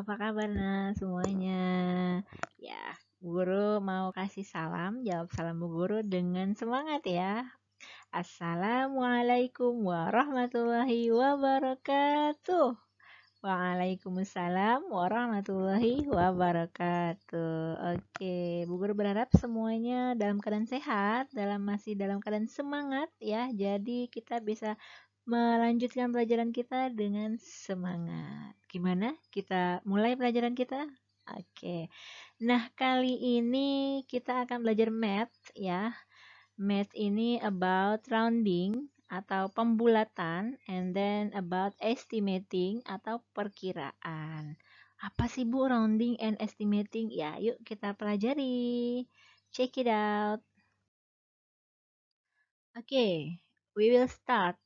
apa kabar semuanya? Ya, Bu Guru mau kasih salam, jawab salam Bu Guru dengan semangat ya. Assalamualaikum warahmatullahi wabarakatuh. Waalaikumsalam warahmatullahi wabarakatuh. Oke, Bu Guru berharap semuanya dalam keadaan sehat, masih dalam keadaan semangat ya. Jadi kita bisa melanjutkan pelajaran kita dengan semangat. Gimana? Kita mulai pelajaran kita? Oke. Nah, kali ini kita akan belajar math ya. Math ini about rounding atau pembulatan, and then about estimating atau perkiraan. Apa sih Bu rounding and estimating? Ya, yuk kita pelajari. Check it out. Okay, we will start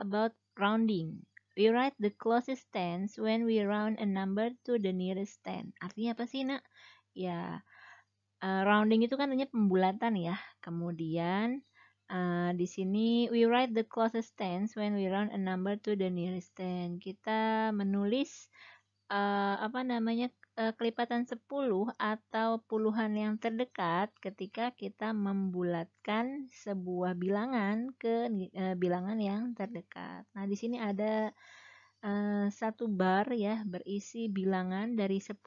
about rounding. We write the closest tens when we round a number to the nearest ten. Artinya apa sih, Nak? Ya, rounding itu kan artinya pembulatan ya. Kemudian di sini we write the closest tens when we round a number to the nearest ten. Kita menulis kelipatan 10 atau puluhan yang terdekat ketika kita membulatkan sebuah bilangan ke bilangan yang terdekat. Nah, di sini ada satu bar ya berisi bilangan dari 10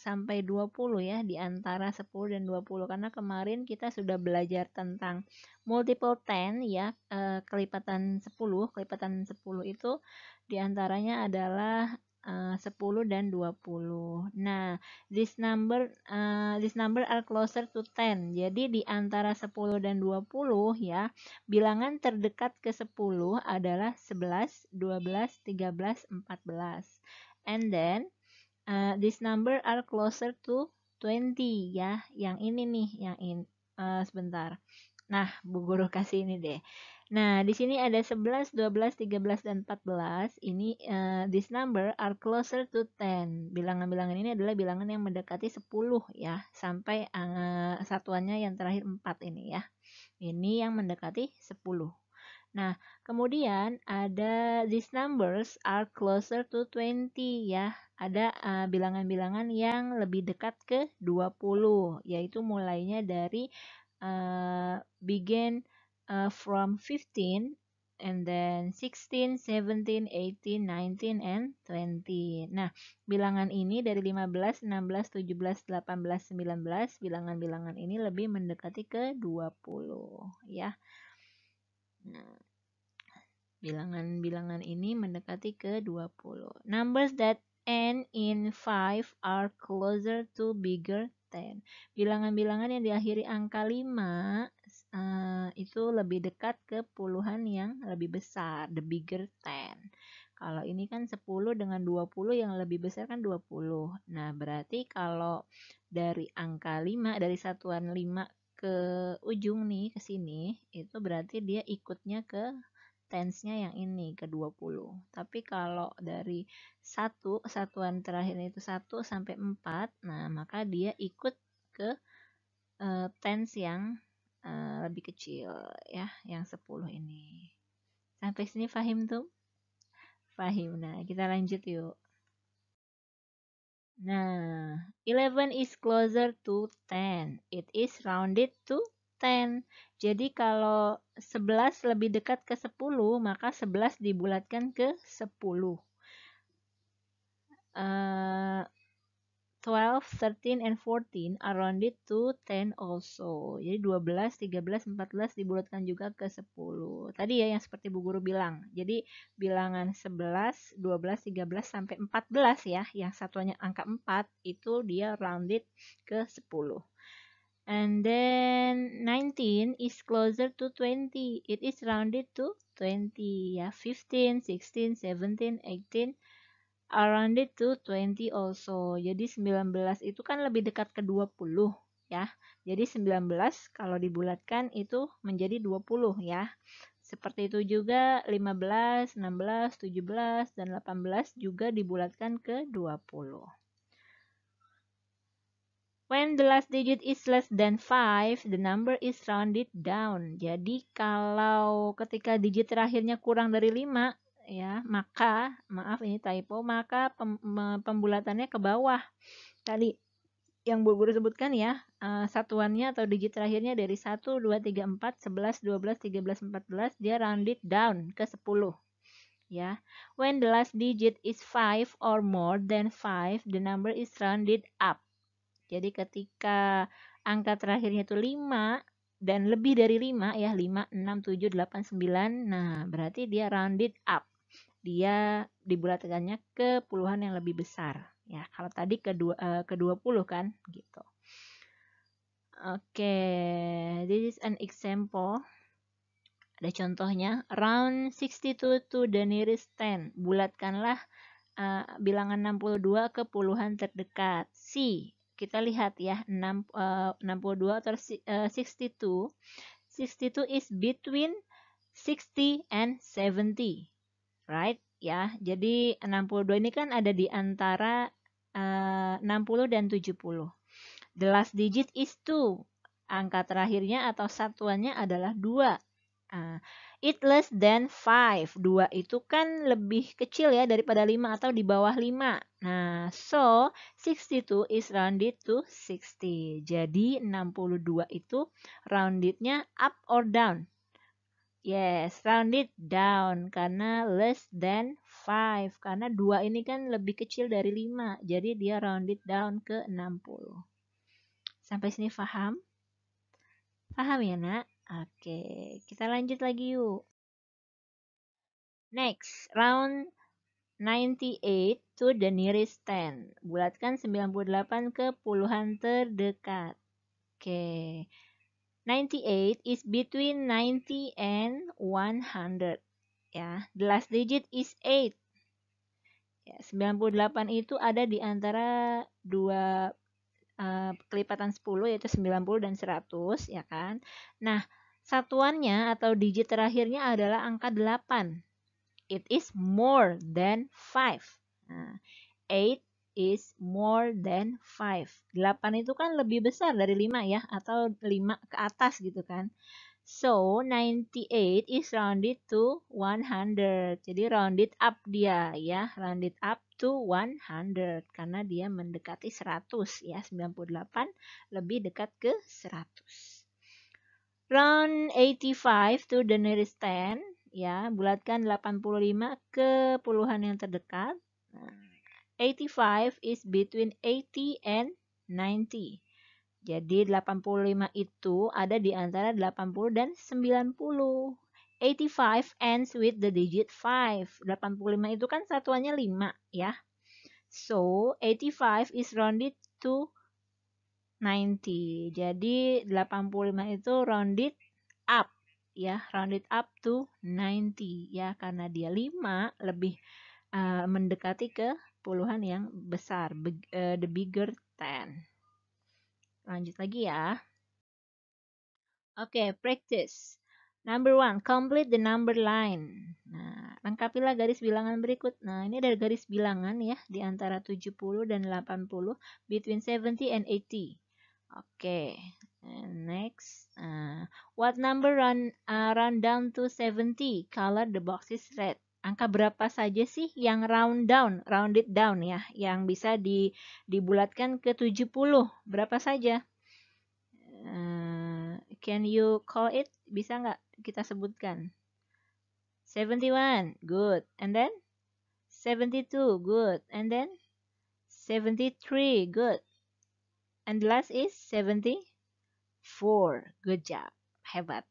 sampai 20 ya, di antara 10 dan 20, karena kemarin kita sudah belajar tentang multiple ten ya, kelipatan 10 itu diantaranya adalah 10 dan 20. Nah, this number are closer to 10. Jadi di antara 10 dan 20 ya, bilangan terdekat ke 10 adalah 11, 12, 13, 14. And then this number are closer to 20 ya. Yang ini nih, sebentar. Nah, Bu Guru kasih ini deh. Nah, di sini ada 11, 12, 13, dan 14. Ini this number are closer to 10. Bilangan-bilangan ini adalah bilangan yang mendekati 10 ya, sampai satuannya yang terakhir 4 ini ya. Ini yang mendekati 10. Nah, kemudian ada these numbers are closer to 20 ya. Ada bilangan-bilangan yang lebih dekat ke 20, yaitu mulainya dari begin from 15 and then 16, 17, 18, 19, and 20. Nah, bilangan ini dari 15, 16, 17, 18, 19, bilangan-bilangan ini lebih mendekati ke 20 ya. Nah, bilangan-bilangan ini mendekati ke 20. Numbers that end in 5 are closer to bigger 10. Bilangan-bilangan yang diakhiri angka 5 itu lebih dekat ke puluhan yang lebih besar, the bigger 10. Kalau ini kan 10 dengan 20, yang lebih besar kan 20. Nah, berarti kalau dari angka 5, dari satuan 5 ke ujung nih, ke sini, itu berarti dia ikutnya ke tensnya yang ini, ke 20. Tapi kalau dari satuan terakhir itu 1 sampai 4, nah maka dia ikut ke tens yang lebih kecil ya, yang 10 ini. Sampai sini paham tuh? Paham. Nah, kita lanjut yuk. Nah, 11 is closer to 10. It is rounded to 10. Jadi kalau 11 lebih dekat ke 10, maka 11 dibulatkan ke 10. 12, 13, and 14 are rounded to 10 also. Jadi 12, 13, 14 dibulatkan juga ke 10. Tadi ya yang seperti Bu Guru bilang. Jadi bilangan 11, 12, 13 sampai 14 ya, yang satuannya angka 4 itu dia rounded ke 10. And then 19 is closer to 20. It is rounded to 20 ya. 15, 16, 17, 18 are rounded to 20 also. Jadi 19 itu kan lebih dekat ke 20 ya. Jadi 19 kalau dibulatkan itu menjadi 20 ya. Seperti itu juga 15, 16, 17, dan 18 juga dibulatkan ke 20. When the last digit is less than 5, the number is rounded down. Jadi kalau ketika digit terakhirnya kurang dari 5, ya, maka maaf ini typo, maka pembulatannya ke bawah. Tadi yang Bu Guru sebutkan ya, satuannya atau digit terakhirnya dari 1, 2, 3, 4, 11, 12, 13, 14, dia rounded down ke 10. Ya. When the last digit is 5 or more than 5, the number is rounded up. Jadi ketika angka terakhirnya itu 5 dan lebih dari 5 ya, 5, 6, 7, 8, 9. Nah, berarti dia rounded up. Dia dibulatkannya ke puluhan yang lebih besar. Ya, kalau tadi ke 20 kan gitu. Oke, this is an example. Ada contohnya, round 62 to the nearest 10. Bulatkanlah bilangan 62 ke puluhan terdekat. C, kita lihat ya, 62 atau 62. 62 is between 60 and 70. Right? Ya, jadi 62 ini kan ada di antara 60 dan 70. The last digit is 2. Angka terakhirnya atau satuannya adalah 2. It less than 5. 2 itu kan lebih kecil ya daripada 5 atau di bawah 5. Nah, so 62 is rounded to 60. Jadi 62 itu roundednya up or down? Yes, rounded down karena less than 5. Karena 2 ini kan lebih kecil dari 5. Jadi dia rounded down ke 60. Sampai sini paham? Paham ya, Nak? Oke, kita lanjut lagi yuk. Next, round 98 to the nearest 10. Bulatkan 98 ke puluhan terdekat. Oke. 98 is between 90 and 100. Ya, the last digit is 8. Ya, 98 itu ada di antara dua kelipatan 10 yaitu 90 dan 100 ya kan. Nah, satuannya atau digit terakhirnya adalah angka 8. It is more than 5. Nah, 8 is more than 5. 8 itu kan lebih besar dari 5 ya, atau 5 ke atas gitu kan. So, 98 is rounded to 100. Jadi rounded up dia ya, rounded up to 100 karena dia mendekati 100 ya, 98 lebih dekat ke 100. Round 85 to the nearest 10 ya, bulatkan 85 ke puluhan yang terdekat. 85 is between 80 and 90. Jadi 85 itu ada di antara 80 dan 90. 85 ends with the digit 5. 85 itu kan satuannya 5 ya. So 85 is rounded to 90. Jadi 85 itu rounded up ya, rounded up to 90 ya, karena dia 5 lebih mendekati ke puluhan yang besar, the bigger 10. Lanjut lagi ya. Oke, practice. Number 1, complete the number line. Nah, lengkapilah garis bilangan berikut. Nah, ini ada garis bilangan ya, di antara 70 dan 80, between 70 and 80. Oke, next. What number run down to 70? Color the boxes red. Angka berapa saja sih yang rounded down ya, yang bisa dibulatkan ke 70? Berapa saja? Can you call it? Bisa nggak kita sebutkan? 71, good. And then 72, good. And then 73, good. And the last is 74. Good job. Hebat.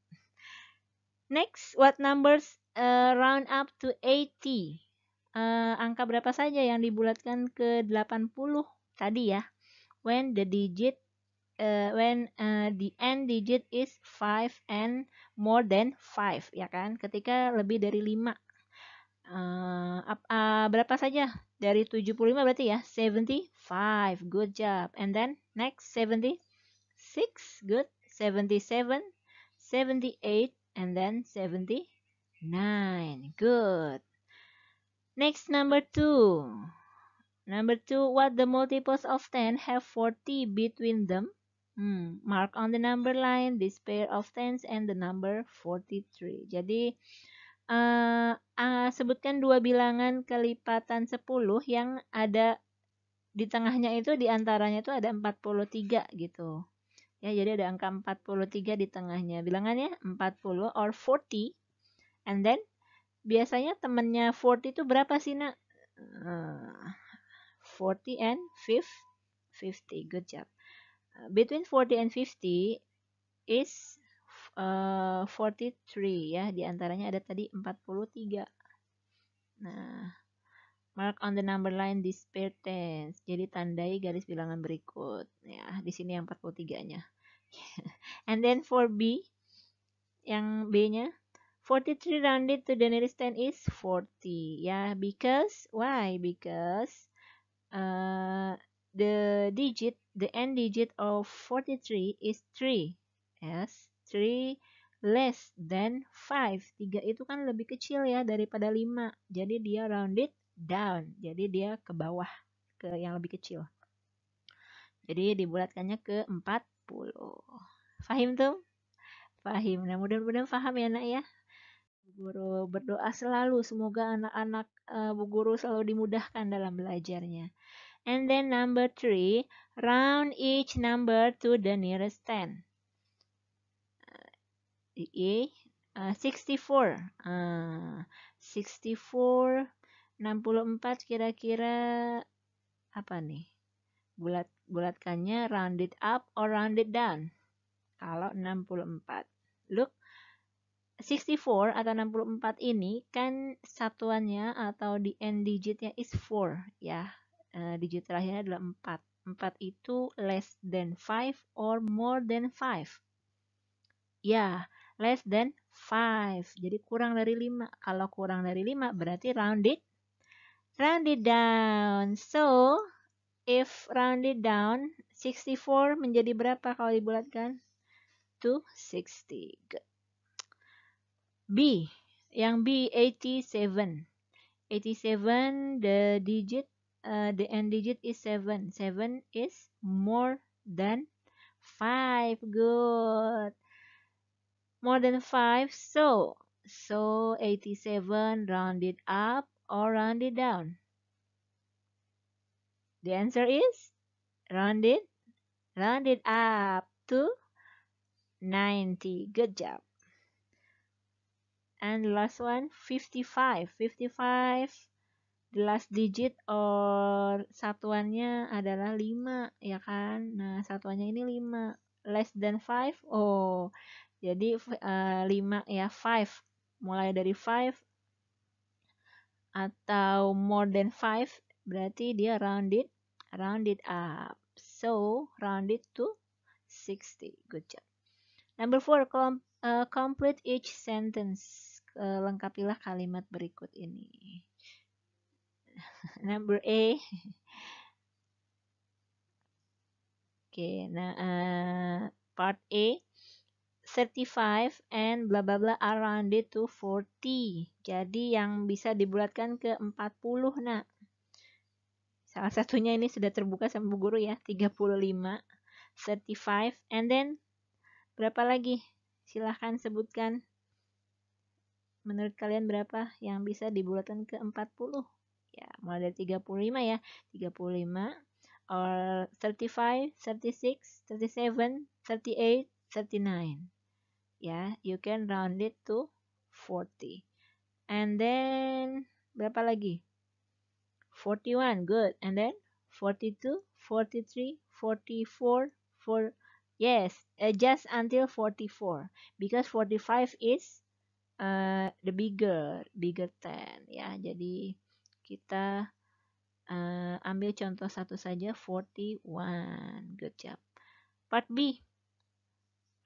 Next, what numbers round up to 80? Angka berapa saja yang dibulatkan ke 80 tadi ya? When the digit the end digit is 5 and more than 5 ya kan, ketika lebih dari 5. Berapa saja dari 75 berarti ya, 75, good job. And then next 76, good. 77, 78, and then 79, good. Next, number 2. Number 2, what the multiples of 10 have 40 between them? Mark on the number line this pair of tens and the number 43. Jadi sebutkan dua bilangan kelipatan 10 yang ada di tengahnya itu, di antaranya itu ada 43 gitu. Ya, jadi ada angka 43 di tengahnya. Bilangannya 40 or 40. And then biasanya temennya 40 itu berapa sih, Nak? 40 and 50. Good job. Between 40 and 50 is 43 ya. Di antaranya ada tadi 43. Nah, mark on the number line this pair tens. Jadi tandai garis bilangan berikut. Ya, di sini yang 43-nya. And then for B, yang B-nya, 43 rounded to the nearest 10 is 40. Ya, because, why? Because the end digit of 43 is 3. Yes, 3 less than 5. 3 itu kan lebih kecil ya daripada 5. Jadi dia rounded down. Jadi dia ke bawah, ke yang lebih kecil. Jadi dibulatkannya ke 40. Fahim tuh? Fahim. Nah, mudah-mudahan paham ya, Nak ya. Bu Guru berdoa selalu semoga anak-anak Bu Guru selalu dimudahkan dalam belajarnya. And then number 3, round each number to the nearest 10. 64. 64, 64 kira-kira apa nih? Bulatkannya rounded up or rounded down. Kalau 64. Look, 64 atau 64 ini kan satuannya atau the end digitnya is 4 ya. Digit terakhirnya adalah 4. 4 itu less than 5 or more than 5. Ya, less than 5. Jadi kurang dari 5. Kalau kurang dari 5 berarti rounded down. So, if rounded down, 64 menjadi berapa kalau dibulatkan? 260. Good. B. Yang B, 87. 87, the end digit is 7. 7 is more than 5. Good. More than 5. So 87 rounded up or rounded down? The answer is rounded up to 90. Good job. And the last one, 55. 55, the last digit or satuannya adalah 5, ya kan? Nah, satuannya ini 5. Less than 5, oh, jadi 5 ya, 5. Mulai dari 5 atau more than 5, berarti dia rounded up. So, rounded to 60. Good job. Number 4, complete each sentence. Lengkapilah kalimat berikut ini. Number A. Okay, nah, part A, 35 and bla bla bla are rounded to 40. Jadi yang bisa dibulatkan ke 40, nak. Salah satunya ini sudah terbuka sama Bu Guru ya, 35, 35, and then berapa lagi? Silahkan sebutkan. Menurut kalian berapa yang bisa dibulatkan ke 40? Ya, mulai dari 35 ya. 35 or 35, 36, 37, 38, 39. Ya, you can round it to 40. And then berapa lagi? 41, good. And then 42, 43, 44, yes, just until 44 because 45 is the bigger 10 ya. Jadi kita ambil contoh satu saja, 41. Good job. Part B,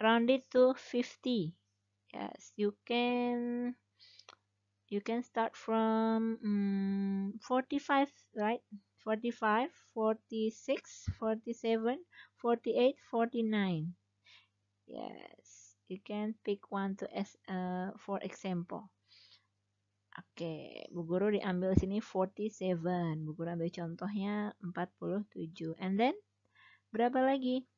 round it to 50. Yes, you can start from 45, right? 45, 46, 47, 48, 49. Yes, you can pick one to for example. Oke, Bu Guru diambil sini 47. Bu Guru ambil contohnya 47. And then berapa lagi?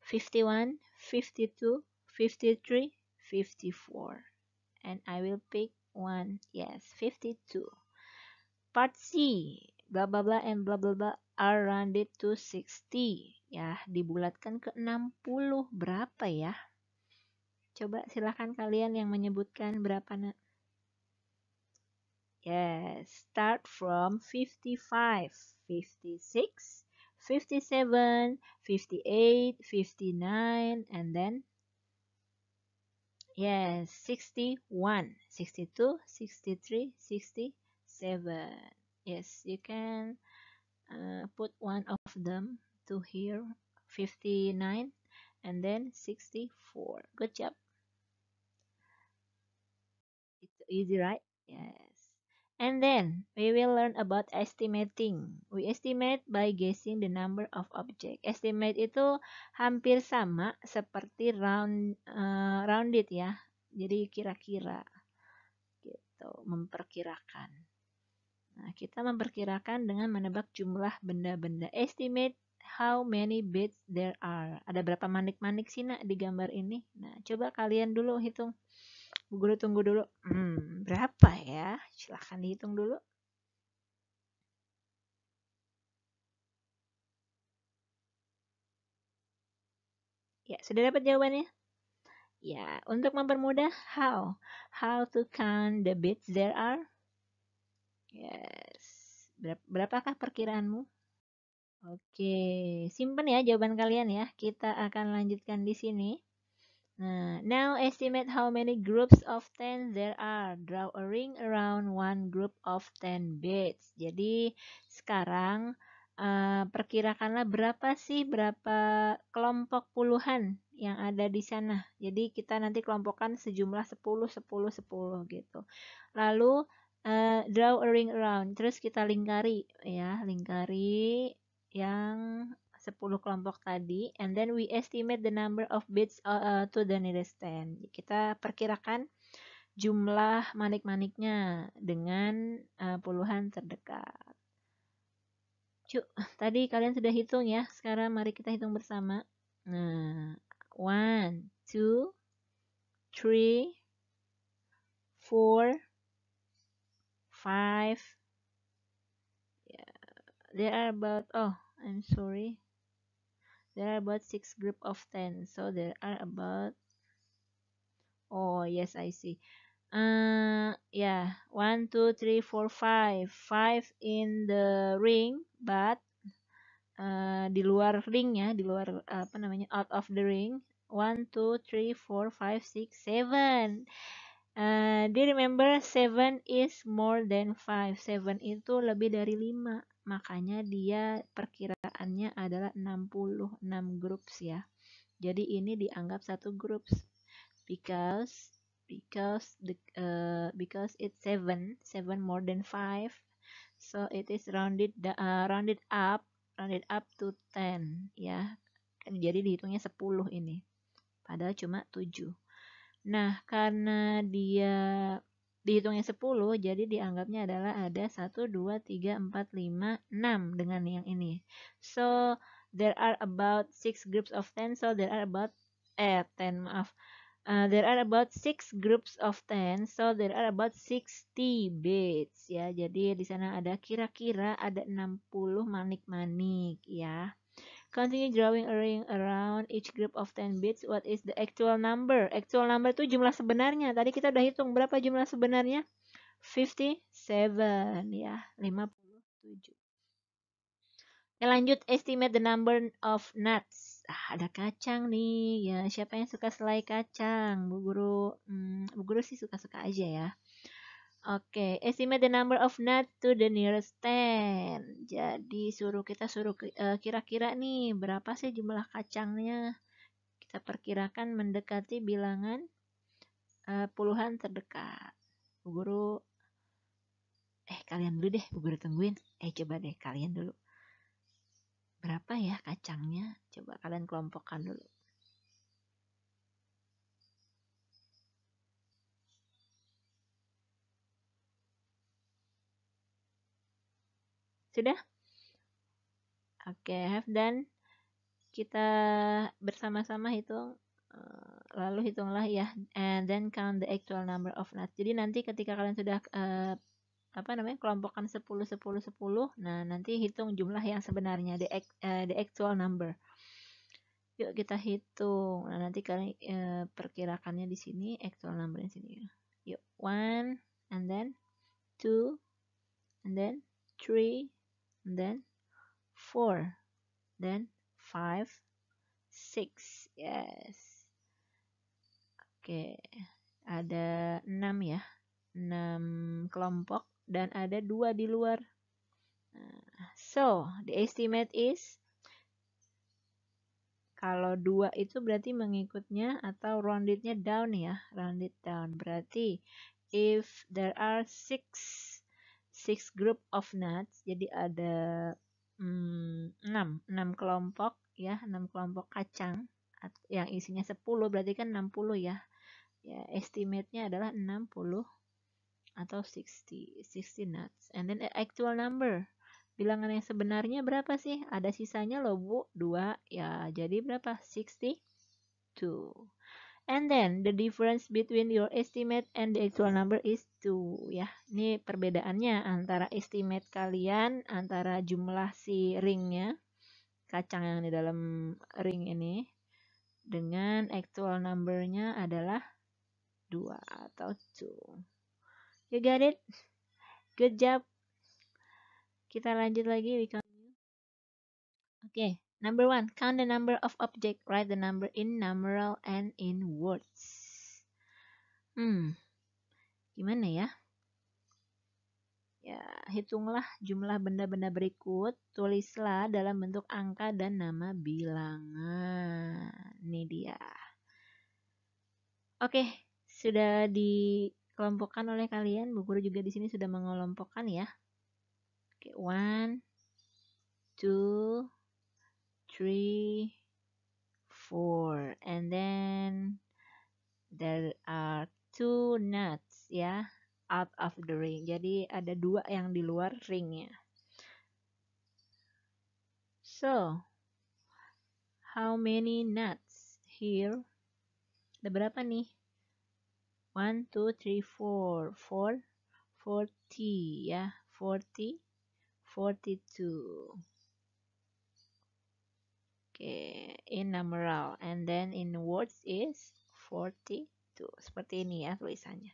51, 52, 53, 54. and I will pick one. Yes, 52. Part C, blah blah blah and blah blah blah are rounded to 60. Ya, dibulatkan ke 60. Berapa ya? Coba silahkan kalian yang menyebutkan berapa nak? Yes, start from 55, 56, 57, 58, 59, and then yes, 61, 62, 63, 67. Yes, you can put one of them to here, 59, and then 64. Good job. It's easy, right? Yes. And then we will learn about estimating. We estimate by guessing the number of objects. Estimate itu hampir sama seperti rounded ya. Jadi kira-kira gitu, memperkirakan. Nah, kita memperkirakan dengan menebak jumlah benda-benda. Estimate how many bits there are. Ada berapa manik-manik sih nak di gambar ini? Nah, coba kalian dulu hitung. Bu Guru tunggu dulu. Berapa ya? Silahkan dihitung dulu. Ya, sudah dapat jawabannya? Ya, untuk mempermudah, how? How to count the bits there are? Yes. Berapakah perkiraanmu? Oke, simpen ya jawaban kalian ya. Kita akan lanjutkan di sini. Nah, now estimate how many groups of 10 there are. Draw a ring around one group of 10 bits. Jadi sekarang perkirakanlah berapa kelompok puluhan yang ada di sana. Jadi kita nanti kelompokkan sejumlah 10, 10, 10 gitu. Lalu draw a ring around. Terus kita lingkari ya, lingkari yang 10 kelompok tadi, and then we estimate the number of bits to the nearest 10. Kita perkirakan jumlah manik-maniknya dengan puluhan terdekat. Cuk, tadi kalian sudah hitung ya. Sekarang mari kita hitung bersama. Nah, 1, 2, 3, 4, 5. There are about, oh, I'm sorry. There are about 6 group of 10. So there are about, oh yes, I see. Yeah, 1, 2, 3, 4, 5. 5 in the ring, but di luar ring ya, di luar apa namanya, out of the ring. 1, 2, 3, 4, 5, 6, 7. Do you remember 7 is more than 5? 7 itu lebih dari 5. Makanya dia perkiraannya adalah 66 groups ya. Jadi ini dianggap satu groups because it's 7 more than 5, so it is rounded up to 10 ya. Jadi dihitungnya 10 ini. Padahal cuma 7. Nah, karena dia dihitungnya 10, jadi dianggapnya adalah ada 1, 2, 3, 4, 5, 6 dengan yang ini. So, there are about 6 groups of 10, so there are about 10, maaf. There are about 6 groups of 10, so there are about 60 bits ya. Jadi di sana ada kira-kira ada 60 manik-manik ya. Continue drawing a ring around each group of 10 bits. What is the actual number? Actual number itu jumlah sebenarnya. Tadi kita udah hitung berapa jumlah sebenarnya? 57 ya, 57. Ya, lanjut estimate the number of nuts. Ada kacang nih. Ya, siapa yang suka selai kacang? Bu Guru sih suka-suka aja ya. Oke, estimate the number of nuts to the nearest 10. Jadi kita suruh kira-kira nih berapa sih jumlah kacangnya. Kita perkirakan mendekati bilangan puluhan terdekat. Bu Guru kalian dulu deh, Bu Guru tungguin. Coba deh kalian dulu. Berapa ya kacangnya? Coba kalian kelompokkan dulu. Sudah? Oke, have done. Kita bersama-sama hitung. lalu hitunglah ya, and then count the actual number of nuts. Jadi nanti ketika kalian sudah kelompokkan 10 10 10, nah nanti hitung jumlah yang sebenarnya, the actual number. Yuk kita hitung. Nah, nanti kalian perkirakannya di sini, actual number di sini. Yuk, 1 and then 2 and then 3 and then 4 then 5 6. Yes. Oke, ada 6 ya. 6 kelompok dan ada 2 di luar. So, the estimate is, kalau 2 itu berarti mengikutnya atau roundednya down ya, rounded down. Berarti if there are 6 group of nuts, jadi ada 6 kelompok ya, 6 kelompok kacang yang isinya 10, berarti kan 60 ya. Ya, estimate-nya adalah 60 atau 60 nuts. And then actual number, bilangan yang sebenarnya berapa sih? Ada sisanya loh Bu, 2 ya, jadi berapa? 62. And then the difference between your estimate and the actual number is 2 ya. Ini perbedaannya antara estimate kalian, antara jumlah si ringnya, kacang yang di dalam ring ini, dengan actual number-nya adalah 2 atau 2. You got it? Good job. Kita lanjut lagi. Okay, number 1. Count the number of objects. Write the number in numeral and in words. Gimana ya? Ya, hitunglah jumlah benda-benda berikut. Tulislah dalam bentuk angka dan nama bilangan. Ini dia. Oke, sudah dikelompokkan oleh kalian. Bu Guru juga di sini sudah mengelompokkan ya. Oke, 1, 2, 3, 4. And then there are 2 nuts ya, out of the ring. Jadi ada 2 yang di luar ringnya. So, how many nuts here? Ada berapa nih? 1, 2, 3, 4. 40 ya. 40, 42. Okay, in numeral. And then in words is 42. Seperti ini ya tulisannya.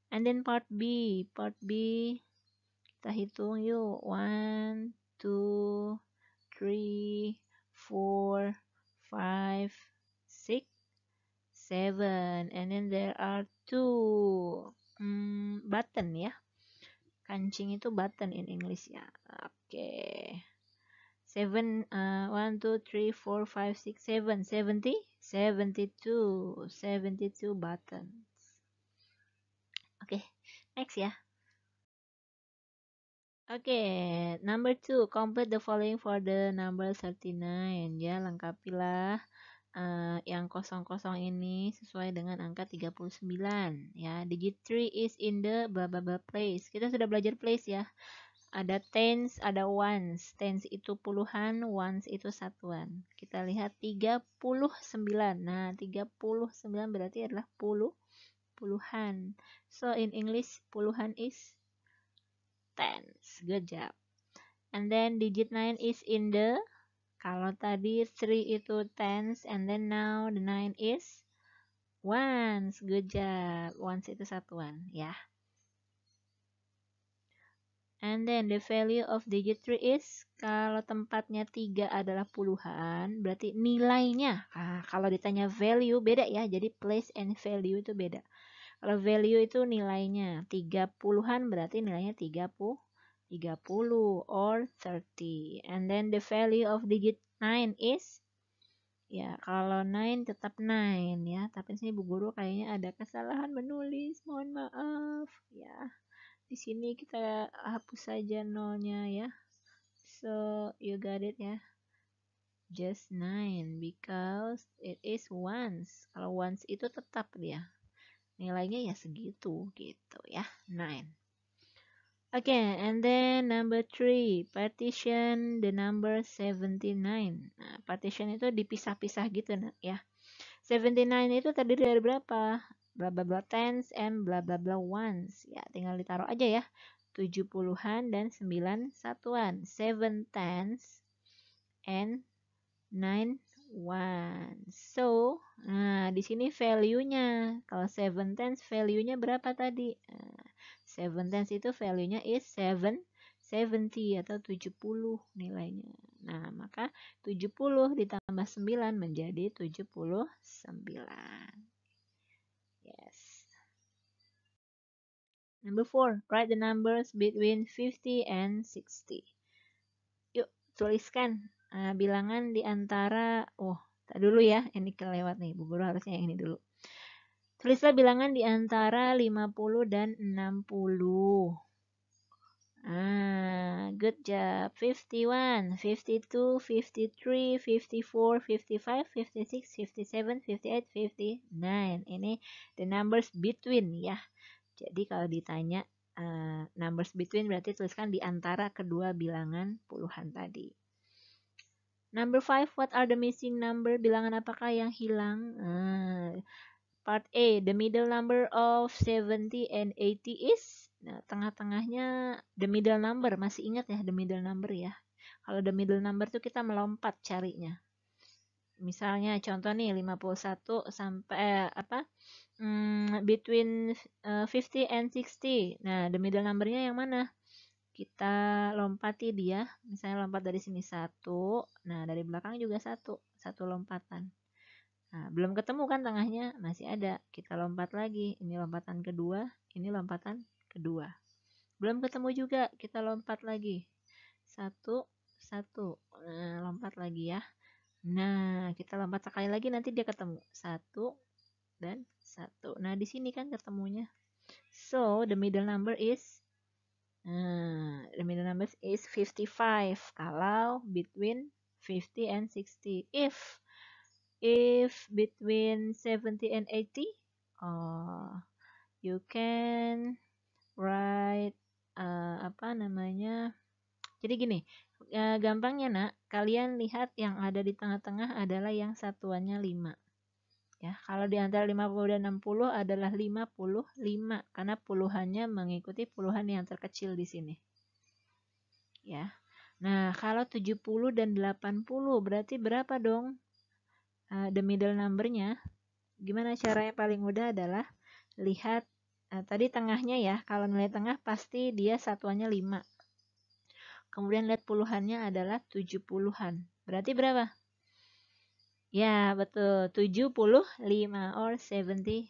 And then part B. Part B, kita hitung yuk. 1, 2, 3, 4, 5, 6, 7. And then there are 2 button ya. Kancing itu button in English ya. Oke. 7, 1, 2, 3, 4, 5, 6, 7. 72 buttons. Oke, next ya. Oke, number 2, complete the following for the number 39 ya, lengkapilah yang kosong-kosong ini sesuai dengan angka 39 ya. Digit 3 is in the blah blah blah place. Kita sudah belajar place ya. Ada tens, ada ones. Tens itu puluhan, ones itu satuan. Kita lihat 39. Nah, 39 berarti adalah puluhan. So in English puluhan is tens. Good job. And then digit 9 is in the, kalau tadi 3 itu tens, and then now the 9 is ones. Good job. Ones itu satuan ya. And then the value of digit 3 is, kalau tempatnya 3 adalah puluhan, berarti nilainya. Nah, kalau ditanya value beda ya, jadi place and value itu beda. Kalau value itu nilainya 30-an, berarti nilainya 30 or 30. And then the value of digit 9 is, ya kalau 9 tetap 9 ya, tapi sini Bu Guru kayaknya ada kesalahan menulis, mohon maaf ya. Di sini kita hapus saja nolnya ya. So you got it ya. Just 9 because it is ones. Kalau ones itu tetap dia. Nilainya ya segitu gitu ya. 9. Okay, and then number 3, partition the number 79. Nah, partition itu dipisah-pisah gitu ya. 79 itu terdiri dari berapa? Bla bla bla tens and bla bla bla ones. Ya, tinggal ditaruh aja ya. 70-an dan 9 satuan. 7 tens and 9 ones. So, nah di sini value-nya. Kalau 7 tens value-nya berapa tadi? 7 tens itu value-nya is 70 atau 70 nilainya. Nah, maka 70 ditambah 9 menjadi 79. Yes. Number 4, write the numbers between 50 and 60. Yuk, tuliskan bilangan di antara, tak dulu ya, ini kelewat nih, Bu Guru harusnya yang ini dulu. Tulislah bilangan di antara 50 dan 60. Good job. 51, 52, 53, 54, 55, 56, 57, 58, 59. Ini the numbers between ya. Jadi kalau ditanya numbers between berarti tuliskan di antara kedua bilangan puluhan tadi. Number 5, what are the missing number? Bilangan apakah yang hilang? Part A, the middle number of 70 and 80 is? Nah, tengah-tengahnya the middle number. Masih ingat ya the middle number ya? Kalau the middle number tuh kita melompat carinya. Misalnya contoh nih 51 sampai between 50 and 60. Nah, the middle numbernya yang mana? Kita lompati dia. Misalnya lompat dari sini 1. Nah, dari belakang juga 1. 1 lompatan. Nah, belum ketemu kan tengahnya, masih ada. Kita lompat lagi. Ini lompatan kedua, ini lompatan kedua. Belum ketemu juga, kita lompat lagi. 1, 1. Nah, lompat lagi ya. Nah, kita lompat sekali lagi nanti dia ketemu. 1 dan 1. Nah, di sini kan ketemunya. So, the middle number is 55 kalau between 50 and 60. If between 70 and 80, you can write Jadi gini, gampangnya nak, kalian lihat yang ada di tengah-tengah adalah yang satuannya 5. Ya, kalau di antara 50 dan 60 adalah 55 karena puluhannya mengikuti puluhan yang terkecil di sini. Ya. Nah, kalau 70 dan 80 berarti berapa dong? The middle number-nya. Gimana caranya paling mudah adalah lihat tadi tengahnya ya. Kalau nilai tengah pasti dia satuannya 5. Kemudian lihat puluhannya adalah 70-an. Berarti berapa? Ya, betul. 75 or 70,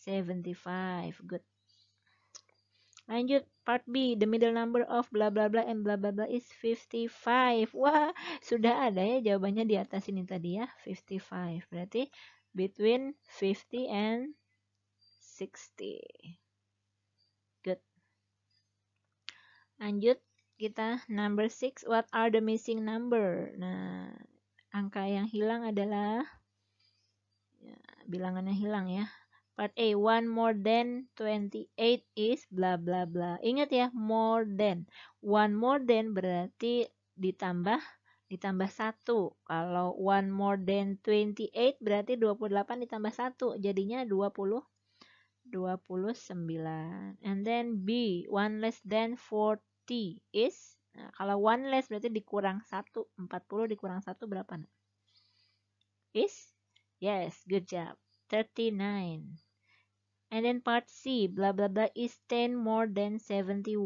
75. Good. Lanjut part B, the middle number of bla bla bla and bla bla bla is 55. Wah, sudah ada ya jawabannya di atas ini tadi ya, 55. Berarti between 50 and 60. Good. Lanjut kita number 6, what are the missing number? Nah, angka yang hilang adalah bilangan yang hilang ya. Part A, 1 more than 28 is bla bla bla. Ingat ya, more than. 1 more than berarti ditambah 1. Kalau 1 more than 28 berarti 28 ditambah 1. Jadinya 29. And then B, 1 less than 40 is. Nah, kalau 1 less berarti dikurang 1. 40 dikurang 1 berapa? Nah? Is? Yes, good job. 39. And then part C, blah blah blah is 10 more than 71.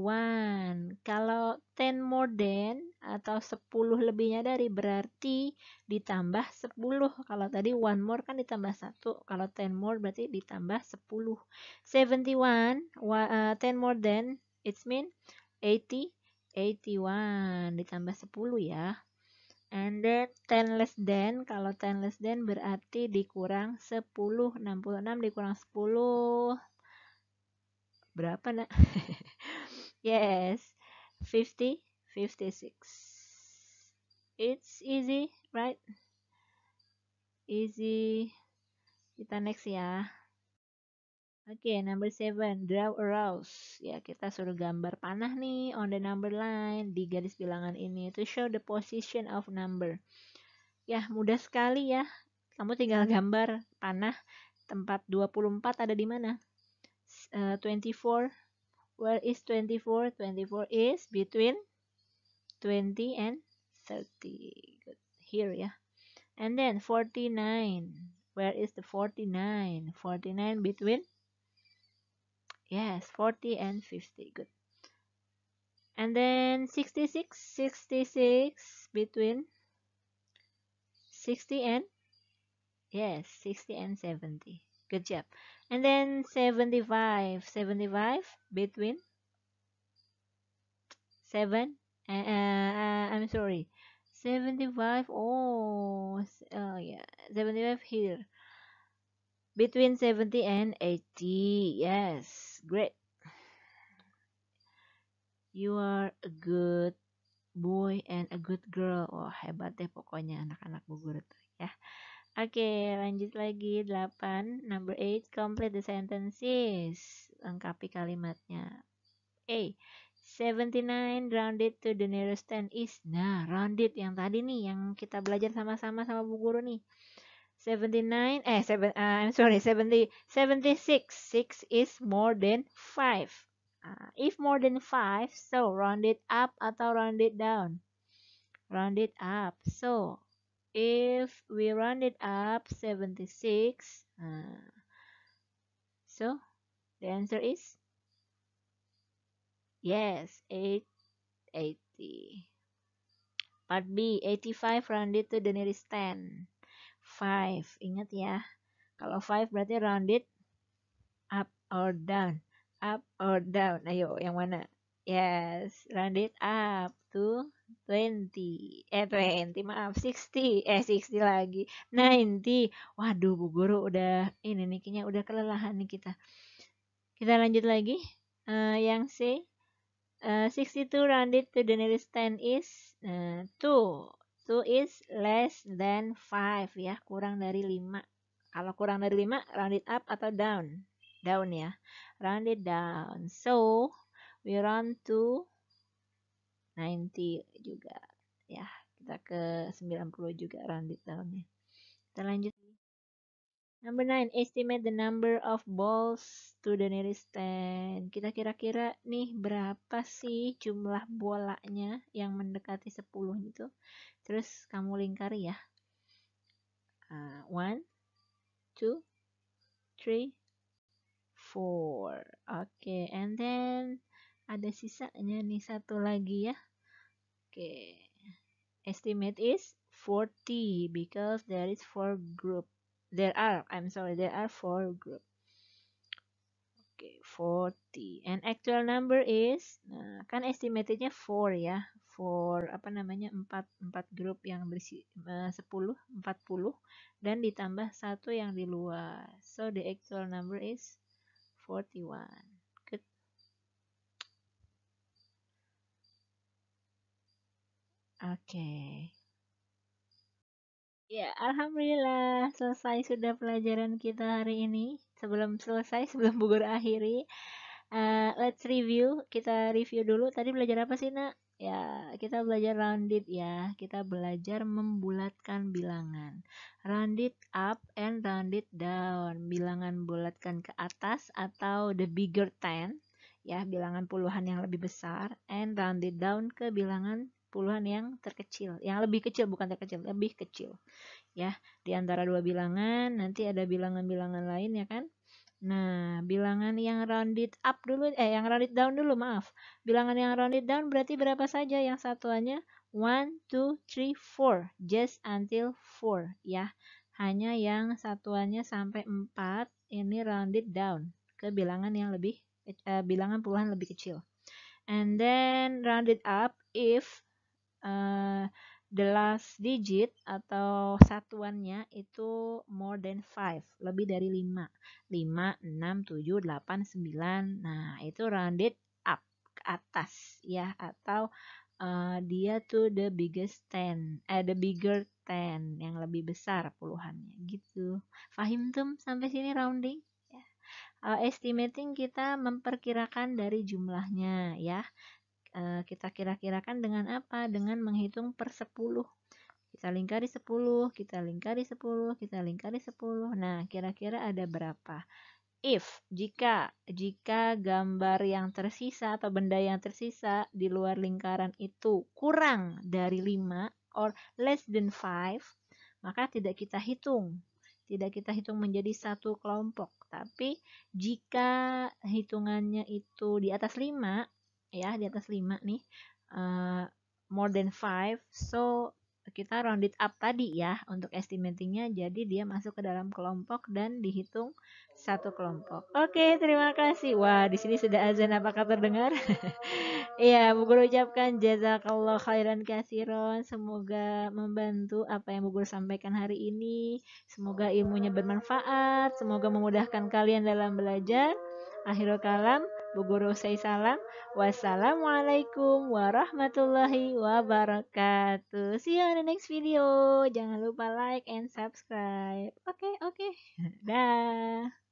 Kalau 10 more than atau 10 lebihnya dari berarti ditambah 10. Kalau tadi 1 more kan ditambah 1. Kalau 10 more berarti ditambah 10. 71, 10 more than, it's mean 80, 81 ditambah 10 ya. And then 10 less than, kalau 10 less than berarti dikurang 10. 66 dikurang 10. Berapa nak? Yes, 50, 56. It's easy, right? Easy. Kita next ya. Oke, number 7, draw a rose. Ya, kita suruh gambar panah nih on the number line di garis bilangan ini to show the position of number. Ya, mudah sekali ya. Kamu tinggal gambar panah tempat 24 ada di mana? 24. Where is 24? 24 is between 20 and 30. Good. Here ya. And then 49. Where is the 49? 49 between? Yes, 40 and 50. Good. And then 66. 66 between 60 and? Yes, 60 and 70. Good job. And then 75. 75 between 7. I'm sorry. 75. Oh, yeah. 75 here. Between 70 and 80. Yes. Great. You are a good boy and a good girl. Oh, hebat deh pokoknya anak-anak Bu Guru tuh ya. Oke, lanjut lagi 8. Number 8, complete the sentences. Lengkapi kalimatnya. A. 79 rounded to the nearest 10 is. Nah, rounded yang tadi nih yang kita belajar sama-sama sama Bu Guru nih. 79 I'm sorry 76. 6 is more than 5. If more than 5, so round it up atau round it down? Round it up. So if we round it up 76, so the answer is yes, 880. Part B, 85 rounded to the nearest 10. 5, ingat ya. Kalau 5 berarti rounded up or down. Up or down. Ayo, yang mana? Yes, rounded up to 20. 20, maaf, 60. 60 lagi. 90. Waduh, Bu Guru udah ini nih kayaknya udah kelelahan nih kita. Kita lanjut lagi. Yang C. 62 rounded to the nearest 10 is 2. 2 is less than 5 ya, kurang dari 5. Kalau kurang dari 5, round it up atau down? Down ya. Round it down. So, we round to 90 juga. Ya, kita ke 90 juga round it down ya. Kita lanjut. Number 9, estimate the number of balls to the nearest 10. Kita kira-kira nih berapa sih jumlah bolanya yang mendekati 10 gitu. Terus kamu lingkari ya. 1, 2, 3, 4. Oke, and then ada sisanya nih satu lagi ya. Oke. Estimate is 40 because there is 4 group. There are 4 group. Oke, 40. And actual number is, nah, kan estimatednya 4 ya. 4 apa namanya? 4 grup yang berisi 10, 40 dan ditambah 1 yang di luar. So the actual number is 41. Good. Oke. Ya, alhamdulillah selesai sudah pelajaran kita hari ini. Sebelum Bu Guru akhiri, let's review. Kita review dulu. Tadi belajar apa sih, Nak? Ya, kita belajar rounded ya. Kita belajar membulatkan bilangan. Rounded up and rounded down. Bilangan bulatkan ke atas atau the bigger 10. Ya, bilangan puluhan yang lebih besar. And rounded down ke bilangan puluhan yang terkecil. Yang lebih kecil, bukan terkecil, lebih kecil. Ya, di antara dua bilangan, nanti ada bilangan-bilangan lain ya kan? Nah, bilangan yang rounded up dulu, yang rounded down dulu, maaf. Bilangan yang rounded down berarti berapa saja yang satuannya? 1, 2, 3, 4. Just until 4, ya. Hanya yang satuannya sampai 4, ini rounded down ke bilangan yang lebih, bilangan puluhan lebih kecil. And then rounded up if the last digit atau satuannya itu more than 5, lebih dari 5. 5, 6, 7, 8, 9. Nah, itu rounded up ke atas ya, atau dia to the biggest 10, the bigger 10, yang lebih besar puluhannya gitu. Fahim tum sampai sini rounding? Ya. Estimating kita memperkirakan dari jumlahnya ya. Kita kira-kirakan dengan apa? Dengan menghitung per 10. Kita lingkari 10, kita lingkari 10, kita lingkari 10. Nah, kira-kira ada berapa? If, jika gambar yang tersisa atau benda yang tersisa di luar lingkaran itu kurang dari 5 or less than 5, maka tidak kita hitung. Tidak kita hitung menjadi satu kelompok. Tapi jika hitungannya itu di atas 5, ya, di atas 5 nih, more than 5, so kita round it up tadi ya untuk estimatingnya, jadi dia masuk ke dalam kelompok dan dihitung satu kelompok. Oke, terima kasih. Wah, di sini sudah azan, apakah terdengar? Iya, Bu Guru ucapkan jazakallah khairan kasiron. Semoga membantu apa yang Bu Guru sampaikan hari ini. Semoga ilmunya bermanfaat, semoga memudahkan kalian dalam belajar. Akhirul kalam, Bu Guru say salam. Wassalamualaikum warahmatullahi wabarakatuh. See you on the next video. Jangan lupa like and subscribe. Oke. Dah.